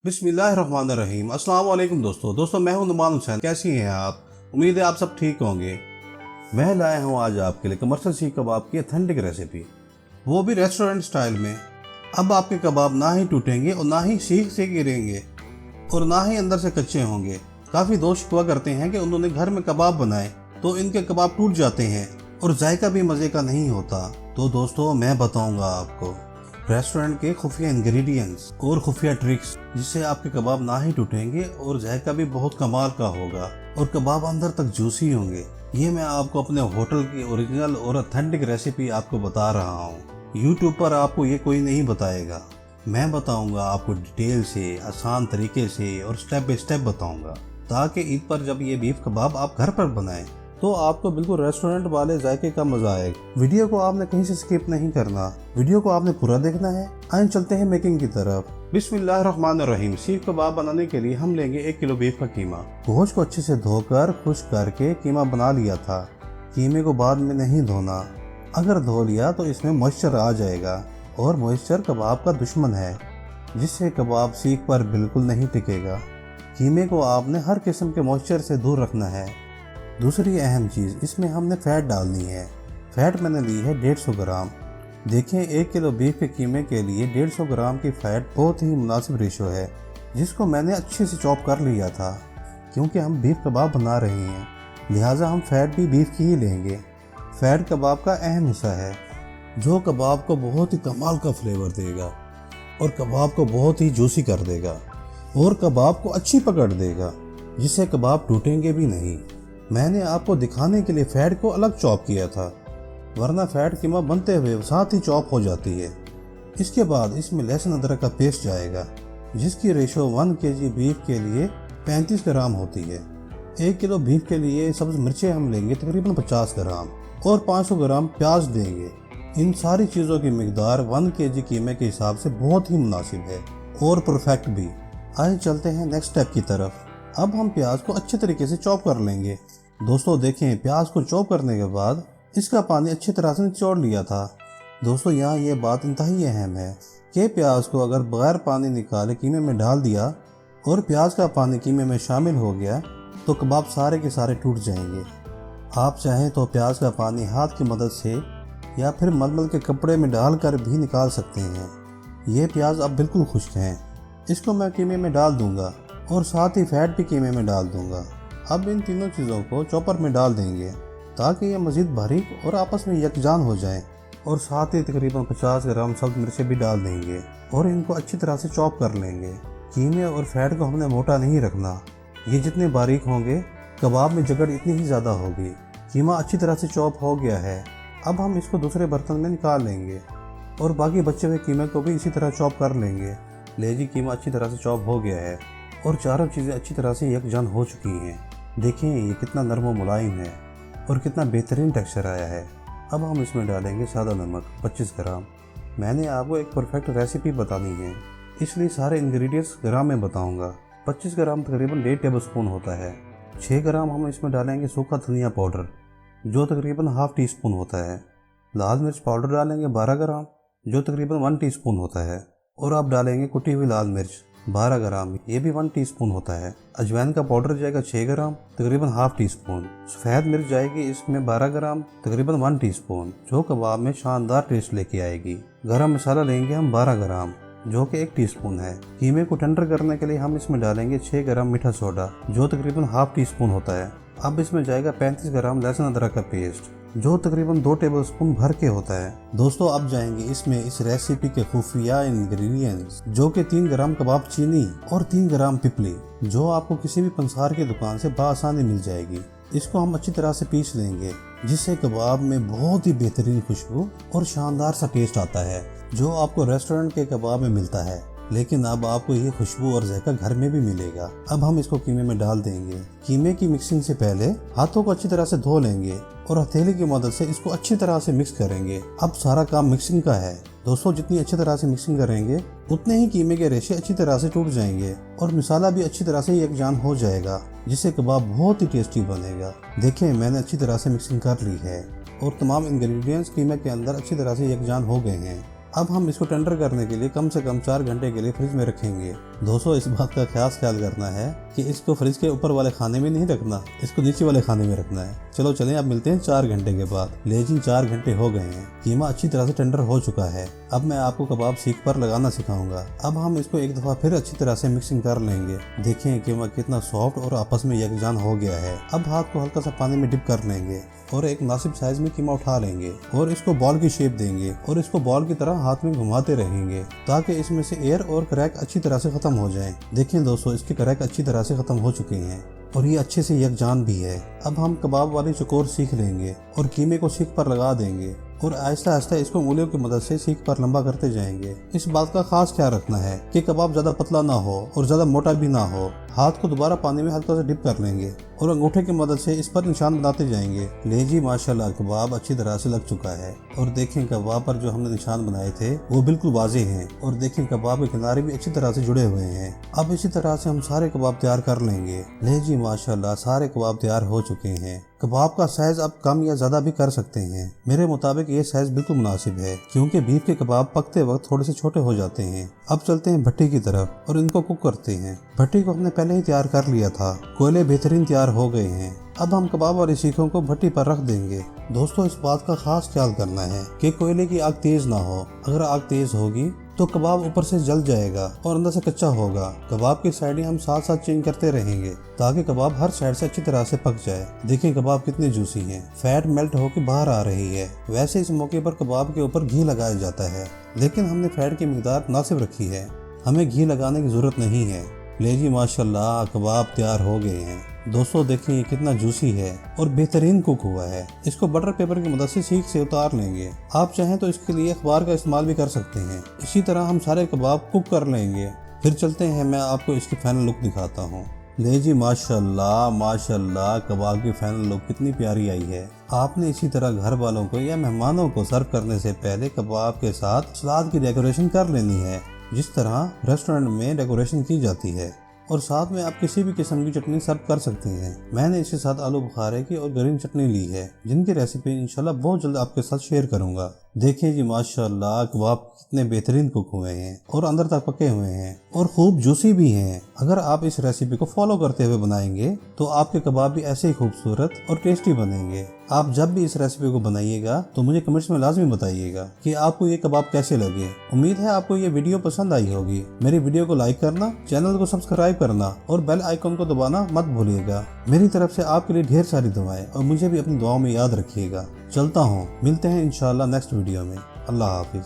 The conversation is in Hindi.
बिस्मिल्लाहिर्रहमानिर्रहीम। अस्सलाम वालेकुम दोस्तों मैं हूं नुमान हुसैन। कैसी हैं आप? उम्मीद है आप सब ठीक होंगे। मैं लाया हूं आज आपके लिए कमर्शियल सीख कबाब की ऑथेंटिक रेसिपी, वो भी रेस्टोरेंट स्टाइल में। अब आपके कबाब ना ही टूटेंगे और ना ही सीख से गिरेंगे और ना ही अंदर से कच्चे होंगे। काफ़ी दोस्त शिकवा करते हैं कि उन्होंने घर में कबाब बनाए तो इनके कबाब टूट जाते हैं और जायका भी मज़े का नहीं होता। तो दोस्तों मैं बताऊंगा आपको रेस्टोरेंट के खुफिया इंग्रेडिएंट्स और खुफिया ट्रिक्स, जिससे आपके कबाब ना ही टूटेंगे और जायका भी बहुत कमाल का होगा और कबाब अंदर तक जूसी होंगे। ये मैं आपको अपने होटल की ओरिजिनल और ऑथेंटिक रेसिपी आपको बता रहा हूँ। यूट्यूब पर आपको ये कोई नहीं बताएगा। मैं बताऊंगा आपको डिटेल से, आसान तरीके से और स्टेप बाय स्टेप बताऊंगा, ताकि ईद पर जब ये बीफ कबाब आप घर पर बनाएं तो आपको बिल्कुल रेस्टोरेंट वाले जायके का मजा आएगा। वीडियो को आपने कहीं से स्किप नहीं करना, वीडियो को आपने पूरा देखना है। आइए चलते हैं मेकिंग की तरफ। बिस्मिल्लाहिर्रहमानिर्रहीम। सीख कबाब बनाने के लिए हम लेंगे 1 किलो बीफ का कीमा। गोश्त को अच्छे से धोकर खुश्क करके कीमा बना लिया था। कीमे को बाद में नहीं धोना, अगर धो लिया तो इसमें मॉइस्चर आ जाएगा और मॉइस्चर कबाब का दुश्मन है, जिससे कबाब सीख पर बिल्कुल नहीं टिकेगा। कीमे को आपने हर किस्म के मॉइस्चर से दूर रखना है। दूसरी अहम चीज़, इसमें हमने फ़ैट डालनी है। फ़ैट मैंने ली है 150 ग्राम। देखें 1 किलो बीफ के कीमे के लिए 150 ग्राम की फ़ैट बहुत ही मुनासिब रेशो है, जिसको मैंने अच्छे से चॉप कर लिया था। क्योंकि हम बीफ कबाब बना रहे हैं, लिहाजा हम फ़ैट भी बीफ की ही लेंगे। फ़ैट कबाब का अहम हिस्सा है, जो कबाब को बहुत ही कमाल का फ्लेवर देगा और कबाब को बहुत ही जूसी कर देगा और कबाब को अच्छी पकड़ देगा, जिससे कबाब टूटेंगे भी नहीं। मैंने आपको दिखाने के लिए फ़ैट को अलग चॉप किया था, वरना फ़ैट कीमा बनते हुए साथ ही चॉप हो जाती है। इसके बाद इसमें लहसुन अदरक का पेस्ट जाएगा, जिसकी रेशो 1 kg बीफ के लिए 35 ग्राम होती है। 1 किलो बीफ के लिए सब्ज़ मिर्चें हम लेंगे तकरीबन 50 ग्राम और 500 ग्राम प्याज देंगे। इन सारी चीज़ों की मिकदार 1 kg कीमे के हिसाब से बहुत ही मुनासिब है और परफेक्ट भी। आइए चलते हैं नेक्स्ट स्टेप की तरफ। अब हम प्याज को अच्छे तरीके से चॉप कर लेंगे। दोस्तों देखें, प्याज को चॉप करने के बाद इसका पानी अच्छी तरह से निचोड़ लिया था। दोस्तों यहाँ ये बात इंतहाई अहम है कि प्याज को अगर बगैर पानी निकाले कीमे में डाल दिया और प्याज का पानी कीमे में शामिल हो गया तो कबाब सारे के सारे टूट जाएंगे। आप चाहें तो प्याज का पानी हाथ की मदद से या फिर मलमल के कपड़े में डाल कर भी निकाल सकते हैं। ये प्याज अब बिल्कुल खुश्क हैं। इसको मैं कीमे में डाल दूंगा और साथ ही फ़ैट भी कीमे में डाल दूंगा। अब इन तीनों चीज़ों को चॉपर में डाल देंगे ताकि ये मज़ीद बारीक और आपस में यकजान हो जाएं, और साथ ही तकरीबन 50 ग्राम सब्ज़ मिर्चें भी डाल देंगे और इनको अच्छी तरह से चॉप कर लेंगे। कीमे और फ़ैट को हमने मोटा नहीं रखना, ये जितने बारीक होंगे कबाब में जगड़ इतनी ही ज़्यादा होगी। कीमा अच्छी तरह से चॉप हो गया है। अब हम इसको दूसरे बर्तन में निकाल लेंगे और बाकी बचे हुए कीमे को भी इसी तरह चॉप कर लेंगे। ले जी, कीमा अच्छी तरह से चॉप हो गया है और चारों चीज़ें अच्छी तरह से यकजान हो चुकी हैं। देखें ये कितना नरम व मुलायम है और कितना बेहतरीन टेक्सचर आया है। अब हम इसमें डालेंगे सादा नमक 25 ग्राम। मैंने आपको एक परफेक्ट रेसिपी बतानी है, इसलिए सारे इंग्रेडिएंट्स ग्राम में बताऊंगा। 25 ग्राम तकरीबन 1.5 टेबल स्पून होता है। 6 ग्राम हम इसमें डालेंगे सूखा धनिया पाउडर, जो तकरीबन ½ टी स्पून होता है। लाल मिर्च पाउडर डालेंगे 12 ग्राम, जो तकरीबन 1 टीस्पून होता है। और आप डालेंगे कुटी हुई लाल मिर्च 12 ग्राम, ये भी 1 टीस्पून होता है। अजवाइन का पाउडर जाएगा 6 ग्राम, तकरीबन ½ टीस्पून। सफ़ेद मिर्च जाएगी इसमें 12 ग्राम, तकरीबन 1 टीस्पून, जो कबाब में शानदार टेस्ट लेके आएगी। गरम मसाला लेंगे हम 12 ग्राम, जो कि 1 टीस्पून है। कीमे को टेंडर करने के लिए हम इसमें डालेंगे 6 ग्राम मीठा सोडा, जो तकरीबन ½ टीस्पून होता है। अब इसमें जाएगा 35 ग्राम लहसुन अदरक का पेस्ट, जो तकरीबन 2 टेबलस्पून भर के होता है। दोस्तों अब जाएंगे इसमें इस रेसिपी के खुफिया इंग्रेडिएंट्स, जो कि 3 ग्राम कबाब चीनी और 3 ग्राम पिपली, जो आपको किसी भी पंसार की दुकान से बआसानी मिल जाएगी। इसको हम अच्छी तरह से पीस लेंगे, जिससे कबाब में बहुत ही बेहतरीन खुशबू और शानदार सा टेस्ट आता है, जो आपको रेस्टोरेंट के कबाब में मिलता है। लेकिन अब आपको ये खुशबू और जायका घर में भी मिलेगा। अब हम इसको कीमे में डाल देंगे। कीमे की मिक्सिंग से पहले हाथों को अच्छी तरह से धो लेंगे और हथेली की मदद से इसको अच्छी तरह से मिक्स करेंगे। अब सारा काम मिक्सिंग का है। दोस्तों जितनी अच्छी तरह से मिक्सिंग करेंगे उतने ही कीमे के रेशे अच्छी तरह से टूट जाएंगे और मसाला भी अच्छी तरह से यकजान हो जाएगा, जिससे कबाब बहुत ही टेस्टी बनेगा। देखें मैंने अच्छी तरह से मिक्सिंग कर ली है और तमाम इंग्रेडिएंट्स कीमे के अंदर अच्छी तरह से यकजान हो गए हैं। अब हम इसको टेंडर करने के लिए कम से कम 4 घंटे के लिए फ्रिज में रखेंगे। दोस्तों इस बात का खास ख्याल करना है कि इसको फ्रिज के ऊपर वाले खाने में नहीं रखना, इसको नीचे वाले खाने में रखना है। चलो चलें, अब मिलते हैं 4 घंटे के बाद। लेकिन 4 घंटे हो गए हैं, कीमा अच्छी तरह से टेंडर हो चुका है। अब मैं आपको कबाब सीख पर लगाना सिखाऊंगा। अब हम इसको एक दफा फिर अच्छी तरह से मिक्सिंग कर लेंगे। देखिए कीमा कितना सॉफ्ट और आपस में यकजान हो गया है। अब हाथ को हल्का सा पानी में डिप कर लेंगे और एक मुनासिब साइज में कीमा उठा लेंगे और इसको बॉल की शेप देंगे और इसको बॉल की तरह हाथ में घुमाते रहेंगे ताकि इसमें से एयर और क्रैक अच्छी तरह से खत्म हो जाएं। देखिए दोस्तों, इसके क्रैक अच्छी तरह से खत्म हो चुके हैं और ये अच्छे से यकजान भी है। अब हम कबाब वाली चकोर सीख लेंगे और कीमे को सीख पर लगा देंगे और आहिस्ता आहिस्ता इसको उंगलियों की मदद से सीख पर लंबा करते जाएंगे। इस बात का खास ख्याल रखना है कि कबाब ज्यादा पतला ना हो और ज्यादा मोटा भी ना हो। हाथ को दोबारा पानी में हल्का सा डिप कर लेंगे और अंगूठे की मदद से इस पर निशान बनाते जाएंगे। ले जी माशाल्लाह, कबाब अच्छी तरह से लग चुका है और देखें कबाब पर जो हमने निशान बनाए थे वो बिल्कुल वाज़ेह हैं और देखें कबाब के किनारे भी अच्छी तरह से जुड़े हुए हैं। अब इसी तरह से हम सारे कबाब तैयार कर लेंगे। ले जी माशाल्लाह, सारे कबाब तैयार हो चुके हैं। कबाब का साइज आप कम या ज्यादा भी कर सकते हैं। मेरे मुताबिक ये साइज बिल्कुल मुनासिब है क्योंकि बीफ के कबाब पकते वक्त थोड़े से छोटे हो जाते हैं। अब चलते हैं भट्टी की तरफ और इनको कुक करते हैं। भट्टी को हमने पहले ही तैयार कर लिया था। कोयले बेहतरीन तैयार हो गए हैं। अब हम कबाब वाली सीखों को भट्टी पर रख देंगे। दोस्तों इस बात का खास ख्याल करना है कि कोयले की आग तेज ना हो। अगर आग तेज होगी तो कबाब ऊपर से जल जाएगा और अंदर से कच्चा होगा। कबाब की साइडें हम साथ साथ चेंज करते रहेंगे ताकि कबाब हर साइड से अच्छी तरह से पक जाए। देखें कबाब कितने जूसी हैं, फैट मेल्ट होकर बाहर आ रही है। वैसे इस मौके पर कबाब के ऊपर घी लगाया जाता है, लेकिन हमने फैट की मिकदार मुनासिब रखी है, हमें घी लगाने की जरूरत नहीं है। ले जी माशाल्लाह, कबाब तैयार हो गए हैं। दोस्तों देखिए ये कितना जूसी है और बेहतरीन कुक हुआ है। इसको बटर पेपर की मदद से सीख से उतार लेंगे। आप चाहें तो इसके लिए अखबार का इस्तेमाल भी कर सकते हैं। इसी तरह हम सारे कबाब कुक कर लेंगे। फिर चलते हैं, मैं आपको इसकी फाइनल लुक दिखाता हूँ। ले जी माशाल्लाह माशाल्लाह, कबाब की फाइनल लुक कितनी प्यारी आई है। आपने इसी तरह घर वालों को या मेहमानों को सर्व करने से पहले कबाब के साथ सलाद की डेकोरेशन कर लेनी है, जिस तरह रेस्टोरेंट में डेकोरेशन की जाती है। और साथ में आप किसी भी किस्म की चटनी सर्व कर सकते हैं। मैंने इसके साथ आलू बुखारे की और ग्रीन चटनी ली है, जिनकी रेसिपी इंशाल्लाह बहुत जल्द आपके साथ शेयर करूंगा। देखिए जी माशाल्लाह, कबाब कितने बेहतरीन कुक हुए हैं और अंदर तक पके हुए हैं और खूब जूसी भी हैं। अगर आप इस रेसिपी को फॉलो करते हुए बनाएंगे तो आपके कबाब भी ऐसे ही खूबसूरत और टेस्टी बनेंगे। आप जब भी इस रेसिपी को बनाइएगा तो मुझे कमेंट्स में लाजमी बताइएगा कि आपको ये कबाब कैसे लगे। उम्मीद है आपको ये वीडियो पसंद आई होगी। मेरी वीडियो को लाइक करना, चैनल को सब्सक्राइब करना और बेल आइकन को दबाना मत भूलिएगा। मेरी तरफ से आपके लिए ढेर सारी दुआएं और मुझे भी अपनी दुआओं में याद रखिएगा। चलता हूँ, मिलते हैं इंशाल्लाह नेक्स्ट वीडियो में। अल्लाह हाफिज।